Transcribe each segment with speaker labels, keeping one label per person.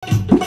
Speaker 1: Mama,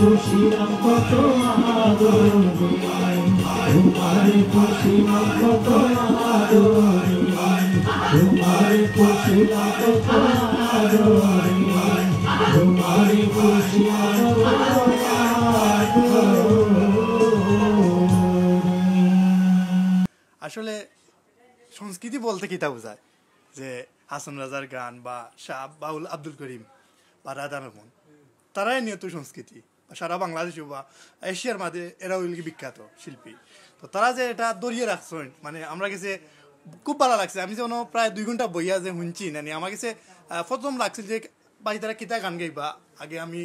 Speaker 1: খুশিলাম কত আদরে তোমারে খুশিলাম কত আদরে তোমারে খুশিলাম কত আদরে তোমারে খুশিলাম কত
Speaker 2: আসলে সংস্কৃতি বলতে কিতা বোঝায় যে হাসান রাজার গান বা শাহ বাউল আব্দুল করিম বা রাধা রহমান তারাই নিয়ত সংস্কৃতি সারা বাংলাদেশ বা এশিয়ার মাঝে এরা হইল বিখ্যাত শিল্পী তো তারা যে এটা দরিয়ে রাখছেন মানে আমরা কাছে খুব ভালো লাগছে আমি যেন প্রায় 2 ঘন্টা বইয়া যে শুনছি নানি আমার কাছে প্রথম লাগছে যে ভাই তারা কিতা গান গাইবা আগে আমি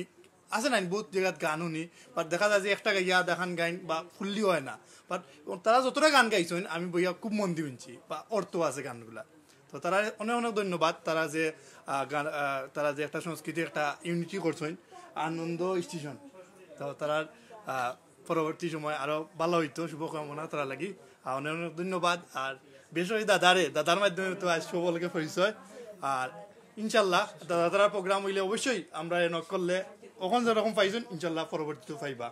Speaker 2: আছে না বহুত জায়গাত গান শুনি বাট দেখা যায় যে একটা গাইয়া দেখান গাইন বা ফুললি হয় না বাট তারা যতটা গান গাইছেন আমি বইয়া খুব মন দিয়ে শুনছি বা অর্থ আছে গানগুলা তো তারা অনেক অনেক ধন্যবাদ তারা যে গান তারা যে একটা সংস্কৃতি একটা ইউনিটি করছেন আনন্দ স্টেশন তো তারা পরবর্তী সময় আরো ভালো হইতো শুভকামনা তারা লাগি অনেক অনেক ধন্যবাদ আর বেসরকারি দাদার মাধ্যমে তো আজ সকলকে পরিচয় আর ইনশাল্লাহ দাদার প্রোগ্রাম হইলে অবশ্যই আমরা নক করলে ওখান যেরকম পাইছেন ইনশাল্লাহ পরবর্তীতে পাইবা